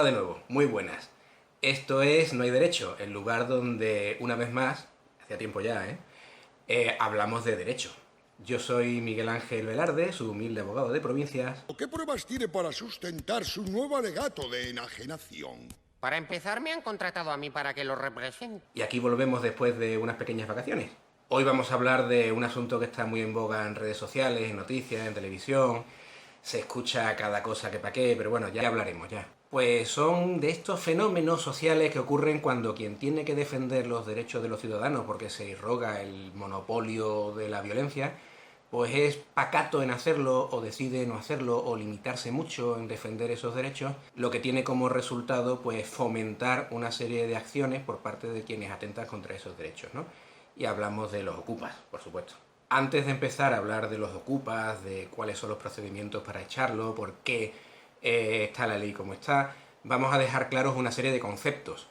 de nuevo, muy buenas. Esto es No hay derecho, el lugar donde, una vez más, hacía tiempo ya, hablamos de derecho. Yo soy Miguel Ángel Velarde, su humilde abogado de provincias. ¿Qué pruebas tiene para sustentar su nuevo alegato de enajenación? Para empezar, me han contratado a mí para que lo represente. Y aquí volvemos después de unas pequeñas vacaciones. Hoy vamos a hablar de un asunto que está muy en boga en redes sociales, en noticias, en televisión. Se escucha cada cosa que pa' qué, pero bueno, ya hablaremos ya. Pues son de estos fenómenos sociales que ocurren cuando quien tiene que defender los derechos de los ciudadanos porque se irroga el monopolio de la violencia, pues es pacato en hacerlo, o decide no hacerlo, o limitarse mucho en defender esos derechos, lo que tiene como resultado pues fomentar una serie de acciones por parte de quienes atentan contra esos derechos, ¿no? Y hablamos de los ocupas, por supuesto. Antes de empezar a hablar de los ocupas, de cuáles son los procedimientos para echarlo, por qué está la ley como está, vamos a dejar claros una serie de conceptos.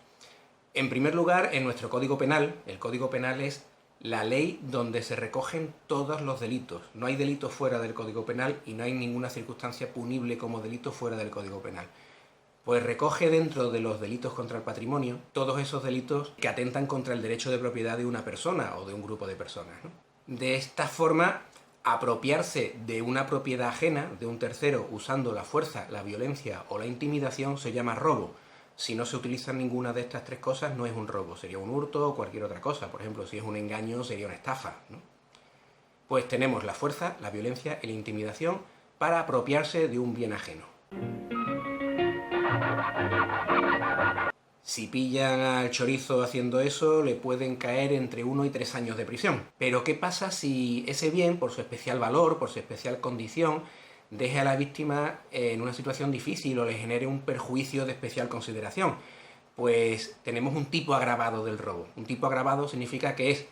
En primer lugar, en nuestro Código Penal, el Código Penal es la ley donde se recogen todos los delitos. No hay delito fuera del Código Penal y no hay ninguna circunstancia punible como delito fuera del Código Penal. Pues recoge dentro de los delitos contra el patrimonio todos esos delitos que atentan contra el derecho de propiedad de una persona o de un grupo de personas, ¿no? De esta forma, apropiarse de una propiedad ajena, de un tercero, usando la fuerza, la violencia o la intimidación, se llama robo. Si no se utilizan ninguna de estas tres cosas, no es un robo, sería un hurto o cualquier otra cosa. Por ejemplo, si es un engaño, sería una estafa, ¿no? Pues tenemos la fuerza, la violencia y la intimidación para apropiarse de un bien ajeno. Si pillan al chorizo haciendo eso, le pueden caer entre 1 y 3 años de prisión. Pero ¿qué pasa si ese bien, por su especial valor, por su especial condición, deje a la víctima en una situación difícil o le genere un perjuicio de especial consideración? Pues tenemos un tipo agravado del robo. Un tipo agravado significa que es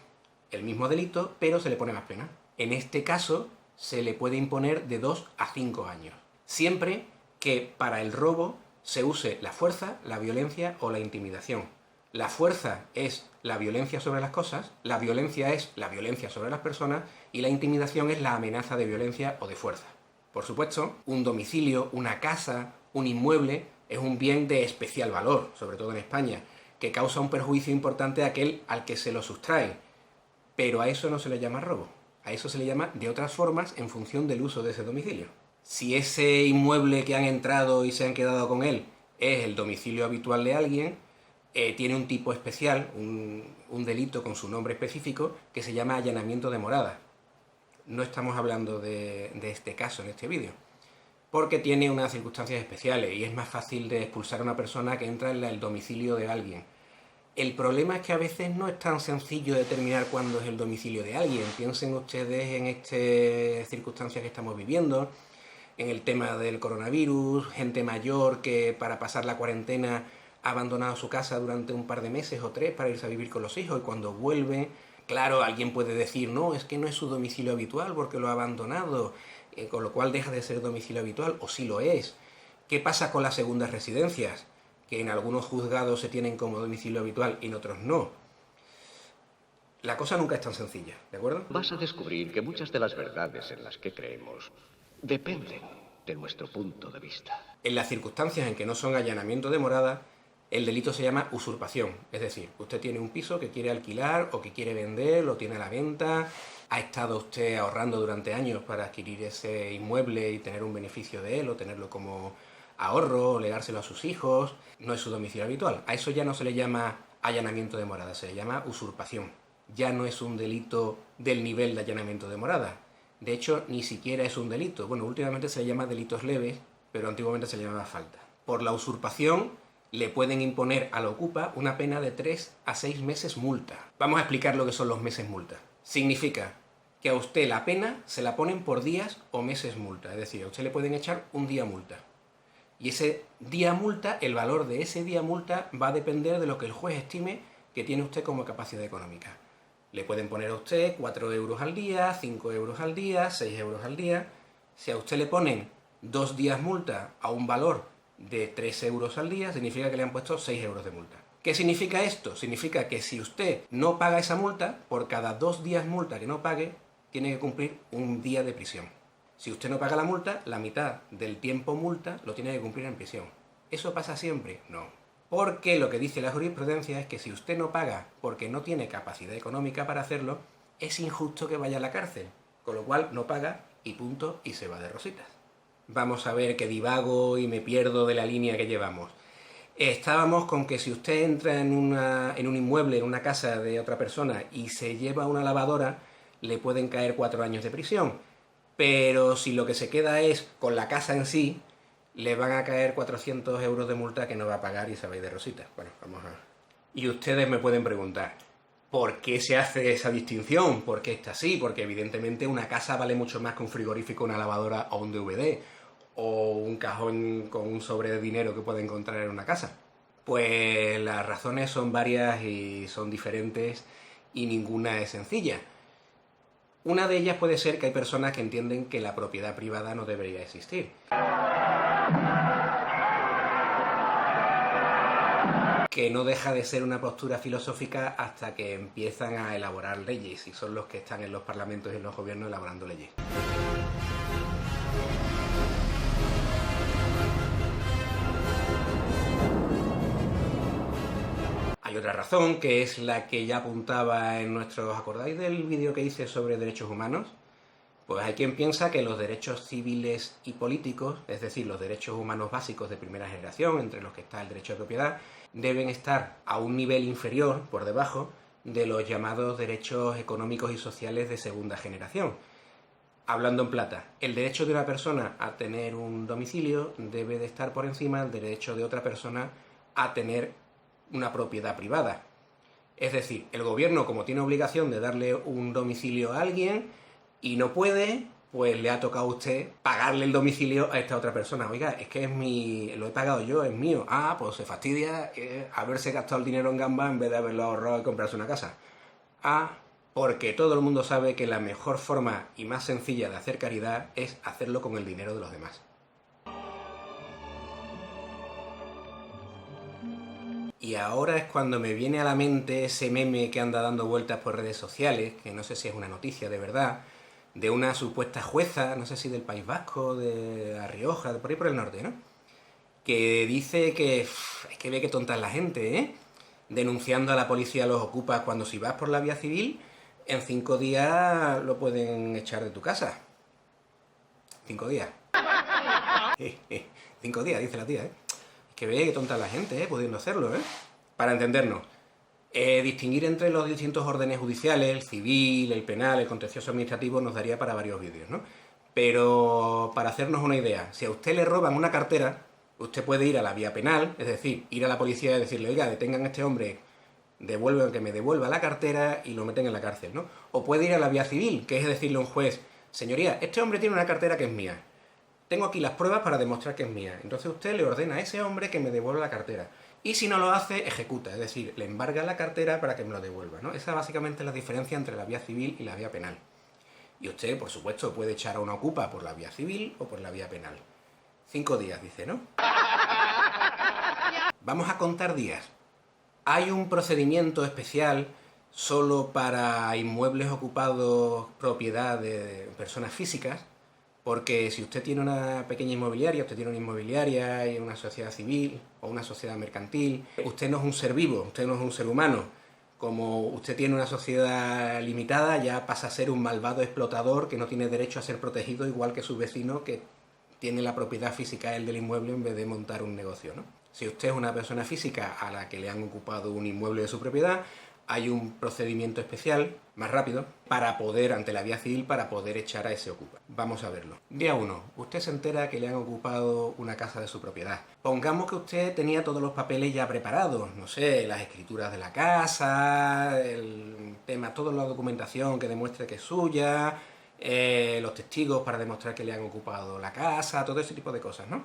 el mismo delito, pero se le pone más pena. En este caso, se le puede imponer de 2 a 5 años. Siempre que para el robo se use la fuerza, la violencia o la intimidación. La fuerza es la violencia sobre las cosas, la violencia es la violencia sobre las personas y la intimidación es la amenaza de violencia o de fuerza. Por supuesto, un domicilio, una casa, un inmueble es un bien de especial valor, sobre todo en España, que causa un perjuicio importante a aquel al que se lo sustrae. Pero a eso no se le llama robo, a eso se le llama de otras formas en función del uso de ese domicilio. Si ese inmueble que han entrado y se han quedado con él es el domicilio habitual de alguien, tiene un tipo especial, un delito con su nombre específico que se llama allanamiento de morada. No estamos hablando de este caso en este vídeo, porque tiene unas circunstancias especiales y es más fácil de expulsar a una persona que entra en el domicilio de alguien. El problema es que a veces no es tan sencillo determinar cuándo es el domicilio de alguien. Piensen ustedes en estas circunstancias que estamos viviendo, en el tema del coronavirus, gente mayor que para pasar la cuarentena ha abandonado su casa durante un par de meses o 3 para irse a vivir con los hijos y cuando vuelve, claro, alguien puede decir, no, es que no es su domicilio habitual porque lo ha abandonado, con lo cual deja de ser domicilio habitual, o sí lo es. ¿Qué pasa con las segundas residencias? Que en algunos juzgados se tienen como domicilio habitual y en otros no. La cosa nunca es tan sencilla, ¿de acuerdo? Vas a descubrir que muchas de las verdades en las que creemos dependen de nuestro punto de vista. En las circunstancias en que no son allanamiento de morada, el delito se llama usurpación. Es decir, usted tiene un piso que quiere alquilar o que quiere vender, lo tiene a la venta, ha estado usted ahorrando durante años para adquirir ese inmueble y tener un beneficio de él o tenerlo como ahorro o legárselo a sus hijos, no es su domicilio habitual. A eso ya no se le llama allanamiento de morada, se le llama usurpación. Ya no es un delito del nivel de allanamiento de morada. De hecho, ni siquiera es un delito. Bueno, últimamente se le llama delitos leves, pero antiguamente se le llamaba falta. Por la usurpación le pueden imponer al ocupa una pena de 3 a 6 meses multa. Vamos a explicar lo que son los meses multa. Significa que a usted la pena se la ponen por días o meses multa. Es decir, a usted le pueden echar un día multa. Y ese día multa, el valor de ese día multa va a depender de lo que el juez estime que tiene usted como capacidad económica. Le pueden poner a usted 4 euros al día, 5 euros al día, 6 euros al día. Si a usted le ponen 2 días multa a un valor de 3 euros al día, significa que le han puesto 6 euros de multa. ¿Qué significa esto? Significa que si usted no paga esa multa, por cada 2 días multa que no pague, tiene que cumplir un día de prisión. Si usted no paga la multa, la mitad del tiempo multa lo tiene que cumplir en prisión. ¿Eso pasa siempre? No. Porque lo que dice la jurisprudencia es que si usted no paga porque no tiene capacidad económica para hacerlo, es injusto que vaya a la cárcel. Con lo cual no paga y punto, y se va de rositas. Vamos a ver que divago y me pierdo de la línea que llevamos. Estábamos con que si usted entra en un inmueble, en una casa de otra persona y se lleva una lavadora, le pueden caer 4 años de prisión. Pero si lo que se queda es con la casa en sí, le van a caer 400 euros de multa que no va a pagar y se va a ir de rositas. Bueno, vamos a ver. Y ustedes me pueden preguntar, ¿por qué se hace esa distinción? ¿Por qué está así? Porque evidentemente una casa vale mucho más que un frigorífico, una lavadora o un DVD, o un cajón con un sobre de dinero que puede encontrar en una casa. Pues las razones son varias y son diferentes y ninguna es sencilla. Una de ellas puede ser que hay personas que entienden que la propiedad privada no debería existir. Que no deja de ser una postura filosófica hasta que empiezan a elaborar leyes y son los que están en los parlamentos y en los gobiernos elaborando leyes. Hay otra razón, que es la que ya apuntaba en nuestros... ¿Acordáis del vídeo que hice sobre derechos humanos? Pues hay quien piensa que los derechos civiles y políticos, es decir, los derechos humanos básicos de primera generación, entre los que está el derecho de propiedad, deben estar a un nivel inferior, por debajo, de los llamados derechos económicos y sociales de segunda generación. Hablando en plata, el derecho de una persona a tener un domicilio debe de estar por encima del derecho de otra persona a tener una propiedad privada. Es decir, el gobierno, como tiene obligación de darle un domicilio a alguien y no puede, pues le ha tocado a usted pagarle el domicilio a esta otra persona. Oiga, es que lo he pagado yo, es mío. Ah, pues se fastidia haberse gastado el dinero en gamba en vez de haberlo ahorrado y comprarse una casa. Ah, porque todo el mundo sabe que la mejor forma y más sencilla de hacer caridad es hacerlo con el dinero de los demás. Y ahora es cuando me viene a la mente ese meme que anda dando vueltas por redes sociales, que no sé si es una noticia de verdad, de una supuesta jueza, no sé si del País Vasco, de La Rioja, de por ahí por el norte, ¿no? Que dice que es que ve que tonta es la gente, ¿eh? Denunciando a la policía a los ocupas cuando si vas por la vía civil, en 5 días lo pueden echar de tu casa. 5 días. 5 días, dice la tía, ¿eh? Que ve que tonta la gente, pudiendo hacerlo, ¿eh? Para entendernos, distinguir entre los distintos órdenes judiciales, el civil, el penal, el contencioso administrativo, nos daría para varios vídeos, ¿no? Pero para hacernos una idea, si a usted le roban una cartera, usted puede ir a la vía penal, es decir, ir a la policía y decirle, oiga, detengan a este hombre, que me devuelva la cartera y lo meten en la cárcel, ¿no? O puede ir a la vía civil, que es decirle a un juez, señoría, este hombre tiene una cartera que es mía. Tengo aquí las pruebas para demostrar que es mía. Entonces usted le ordena a ese hombre que me devuelva la cartera. Y si no lo hace, ejecuta. Es decir, le embarga la cartera para que me lo devuelva, ¿no? Esa básicamente es la diferencia entre la vía civil y la vía penal. Y usted, por supuesto, puede echar a una ocupa por la vía civil o por la vía penal. 5 días, dice, ¿no? Vamos a contar días. Hay un procedimiento especial solo para inmuebles ocupados propiedad de personas físicas. Porque si usted tiene una pequeña inmobiliaria, usted tiene una inmobiliaria y una sociedad civil o una sociedad mercantil, usted no es un ser vivo, usted no es un ser humano. Como usted tiene una sociedad limitada, ya pasa a ser un malvado explotador que no tiene derecho a ser protegido, igual que su vecino que tiene la propiedad física él del inmueble en vez de montar un negocio, ¿no? Si usted es una persona física a la que le han ocupado un inmueble de su propiedad, hay un procedimiento especial, más rápido, para poder, ante la vía civil, para poder echar a ese ocupa. Vamos a verlo. Día 1. Usted se entera que le han ocupado una casa de su propiedad. Pongamos que usted tenía todos los papeles ya preparados. No sé, las escrituras de la casa, el tema, toda la documentación que demuestre que es suya, los testigos para demostrar que le han ocupado la casa, todo ese tipo de cosas, ¿no?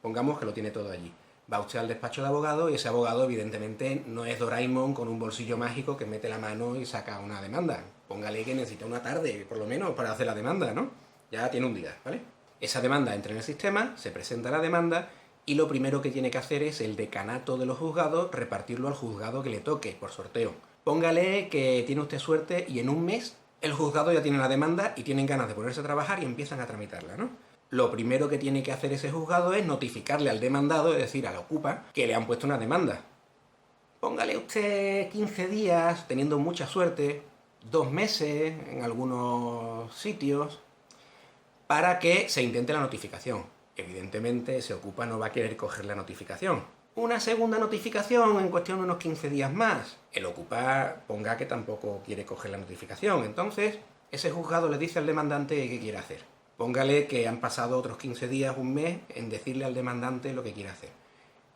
Pongamos que lo tiene todo allí. Va usted al despacho de abogado y ese abogado evidentemente no es Doraemon con un bolsillo mágico que mete la mano y saca una demanda. Póngale que necesita una tarde, por lo menos, para hacer la demanda, ¿no? Ya tiene un día, ¿vale? Esa demanda entra en el sistema, se presenta la demanda y lo primero que tiene que hacer es el decanato de los juzgados, repartirlo al juzgado que le toque, por sorteo. Póngale que tiene usted suerte y en un mes el juzgado ya tiene la demanda y tienen ganas de ponerse a trabajar y empiezan a tramitarla, ¿no? lo primero que tiene que hacer ese juzgado es notificarle al demandado, es decir, al ocupa, que le han puesto una demanda. Póngale usted 15 días, teniendo mucha suerte, 2 meses en algunos sitios, para que se intente la notificación. Evidentemente, ese ocupa no va a querer coger la notificación. Una segunda notificación en cuestión de unos 15 días más. El ocupa ponga que tampoco quiere coger la notificación. Entonces, ese juzgado le dice al demandante qué quiere hacer. Póngale que han pasado otros 15 días, un mes, en decirle al demandante lo que quiere hacer.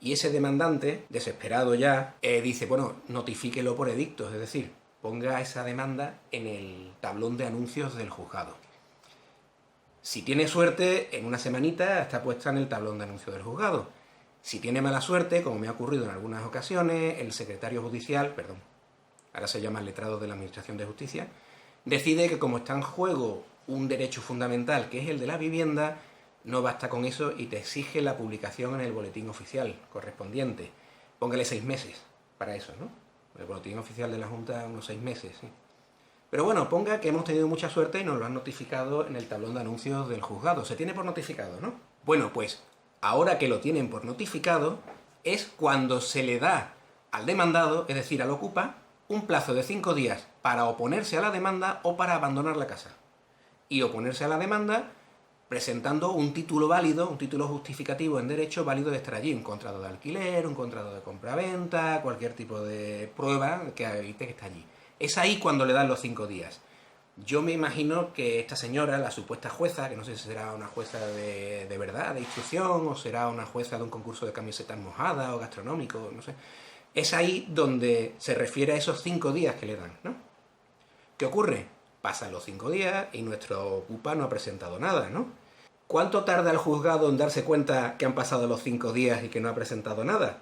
Y ese demandante, desesperado ya, dice, bueno, notifíquelo por edicto, es decir, ponga esa demanda en el tablón de anuncios del juzgado. Si tiene suerte, en una semanita está puesta en el tablón de anuncios del juzgado. Si tiene mala suerte, como me ha ocurrido en algunas ocasiones, el secretario judicial, ahora se llama el letrado de la Administración de Justicia, decide que como está en juego un derecho fundamental, que es el de la vivienda, no basta con eso y te exige la publicación en el boletín oficial correspondiente. Póngale 6 meses para eso, ¿no? El boletín oficial de la Junta, unos 6 meses, sí. Pero bueno, ponga que hemos tenido mucha suerte y nos lo han notificado en el tablón de anuncios del juzgado. Se tiene por notificado, ¿no? Bueno, pues ahora que lo tienen por notificado, es cuando se le da al demandado, es decir, al ocupa, un plazo de 5 días para oponerse a la demanda o para abandonar la casa. Y oponerse a la demanda presentando un título válido, un título justificativo en derecho válido de estar allí, un contrato de alquiler, un contrato de compraventa, cualquier tipo de prueba que evite que está allí. Es ahí cuando le dan los 5 días. Yo me imagino que esta señora, la supuesta jueza, que no sé si será una jueza de verdad, de instrucción, o será una jueza de un concurso de camisetas mojadas o gastronómico, no sé. Es ahí donde se refiere a esos 5 días que le dan, ¿no? ¿Qué ocurre? Pasan los 5 días y nuestro ocupa no ha presentado nada, ¿no? ¿Cuánto tarda el juzgado en darse cuenta que han pasado los 5 días y que no ha presentado nada?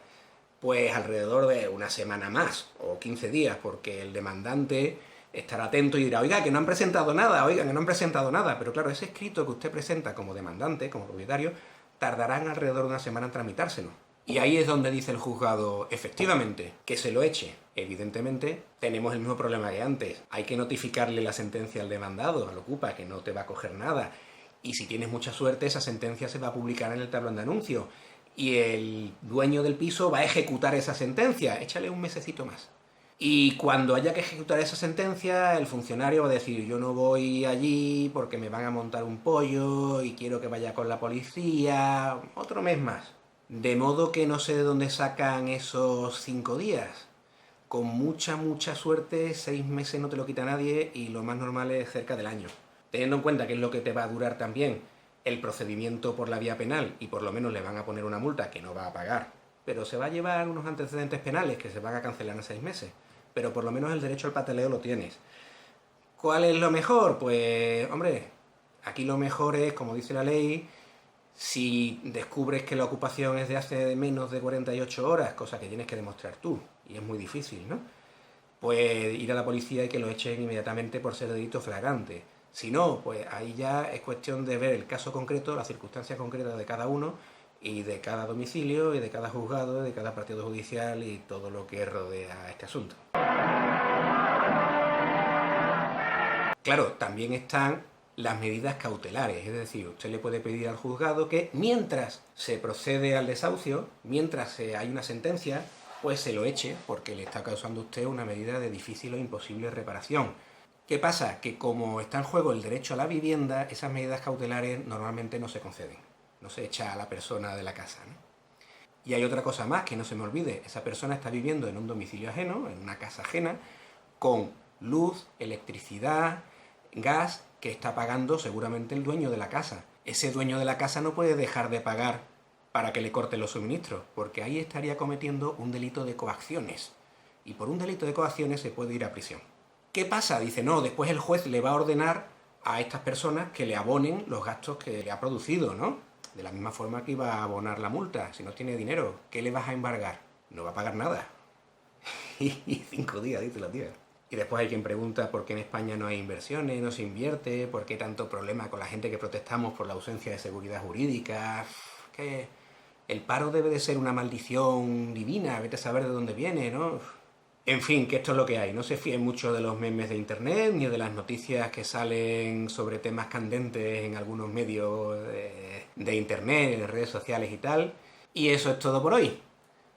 Pues alrededor de una semana más, o 15 días, porque el demandante estará atento y dirá, oiga, que no han presentado nada, oiga, que no han presentado nada. Pero claro, ese escrito que usted presenta como demandante, como propietario, tardarán alrededor de una semana en tramitárselo. Y ahí es donde dice el juzgado, efectivamente, que se lo eche. Evidentemente, tenemos el mismo problema que antes. Hay que notificarle la sentencia al demandado, al ocupa, que no te va a coger nada. Y si tienes mucha suerte, esa sentencia se va a publicar en el tablón de anuncios. Y el dueño del piso va a ejecutar esa sentencia. Échale un mesecito más. Y cuando haya que ejecutar esa sentencia, el funcionario va a decir, yo no voy allí porque me van a montar un pollo y quiero que vaya con la policía. Otro mes más. De modo que no sé de dónde sacan esos 5 días. Con mucha suerte, 6 meses no te lo quita nadie y lo más normal es cerca del año. Teniendo en cuenta que es lo que te va a durar también el procedimiento por la vía penal y por lo menos le van a poner una multa que no va a pagar, pero se va a llevar unos antecedentes penales que se van a cancelar en 6 meses, pero por lo menos el derecho al papeleo lo tienes. ¿Cuál es lo mejor? Pues, hombre, aquí lo mejor es, como dice la ley, si descubres que la ocupación es de hace menos de 48 horas, cosa que tienes que demostrar tú, y es muy difícil, ¿no? Pues ir a la policía y que lo echen inmediatamente por ser delito flagrante. Si no, pues ahí ya es cuestión de ver el caso concreto, las circunstancias concretas de cada uno y de cada domicilio y de cada juzgado, y de cada partido judicial y todo lo que rodea a este asunto. Claro, también están las medidas cautelares, es decir, usted le puede pedir al juzgado que mientras se procede al desahucio, mientras hay una sentencia, pues se lo eche porque le está causando a usted una medida de difícil o imposible reparación. ¿Qué pasa? Que como está en juego el derecho a la vivienda, esas medidas cautelares normalmente no se conceden, no se echa a la persona de la casa, ¿no? Y hay otra cosa más que no se me olvide, esa persona está viviendo en un domicilio ajeno, en una casa ajena, con luz, electricidad, gas, que está pagando seguramente el dueño de la casa. Ese dueño de la casa no puede dejar de pagar para que le corten los suministros, porque ahí estaría cometiendo un delito de coacciones. Y por un delito de coacciones se puede ir a prisión. ¿Qué pasa? Dice, no, después el juez le va a ordenar a estas personas que le abonen los gastos que le ha producido, ¿no? De la misma forma que iba a abonar la multa. Si no tiene dinero, ¿qué le vas a embargar? No va a pagar nada. Y 5 días, dice la tía. Y después hay quien pregunta por qué en España no hay inversiones, no se invierte, por qué tanto problema con la gente que protestamos por la ausencia de seguridad jurídica. Que el paro debe de ser una maldición divina, vete a saber de dónde viene, ¿no? En fin, que esto es lo que hay. No se fíen mucho de los memes de internet ni de las noticias que salen sobre temas candentes en algunos medios de internet, en redes sociales y tal. Y eso es todo por hoy.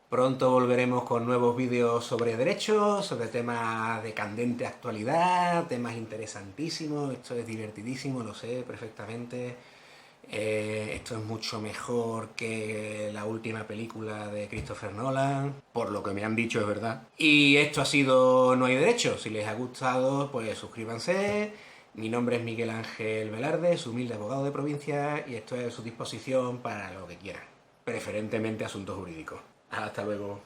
Pronto volveremos con nuevos vídeos sobre derechos, sobre temas de candente actualidad, temas interesantísimos. Esto es divertidísimo, lo sé perfectamente. Esto es mucho mejor que la última película de Christopher Nolan, por lo que me han dicho es verdad. Y esto ha sido No hay Derecho. Si les ha gustado, pues suscríbanse. Mi nombre es Miguel Ángel Velarde, su humilde abogado de provincia, y estoy a su disposición para lo que quieran, preferentemente asuntos jurídicos. Hasta luego.